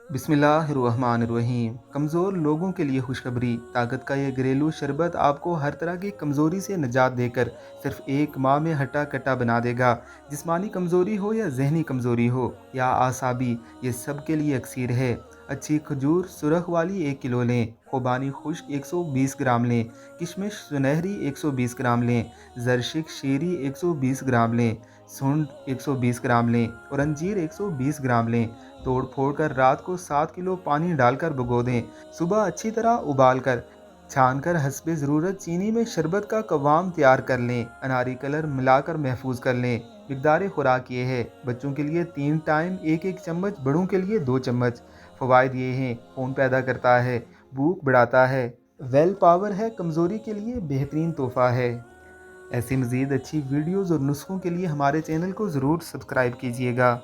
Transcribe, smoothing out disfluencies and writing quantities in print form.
बिस्मिल्लाहिर्रहमानिर्रहीम। कमज़ोर लोगों के लिए खुशखबरी। ताकत का ये घरेलू शरबत आपको हर तरह की कमज़ोरी से निजात देकर सिर्फ 1 माह में हट्टा कट्टा बना देगा। जिस्मानी कमज़ोरी हो या जहनी कमज़ोरी हो या आसाबी, ये सब के लिए अक्सीर है। अच्छी खजूर सुरख वाली 1 किलो लें। खुबानी खुश्क 120 ग्राम लें। किशमिश सुनहरी 120 ग्राम लें। जरशिक शीरी 120 ग्राम लें। सुंड 120 ग्राम लें और अंजीर 120 ग्राम लें। तोड़ फोड़ कर रात को 7 किलो पानी डालकर भिगो दें। सुबह अच्छी तरह उबाल कर छान कर हस्बे ज़रूरत चीनी में शरबत का कवाम तैयार कर लें। अनारी कलर मिलाकर महफूज कर लें। मिकदार खुराक ये है, बच्चों के लिए 3 टाइम 1-1 चम्मच, बड़ों के लिए 2 चम्मच। फ़वाइद ये हैं, खून पैदा करता है, भूख बढ़ाता है, वेल पावर है, कमज़ोरी के लिए बेहतरीन तोहफ़ा है। ऐसी मज़ीद अच्छी वीडियोज़ और नुस्खों के लिए हमारे चैनल को ज़रूर सब्सक्राइब कीजिएगा।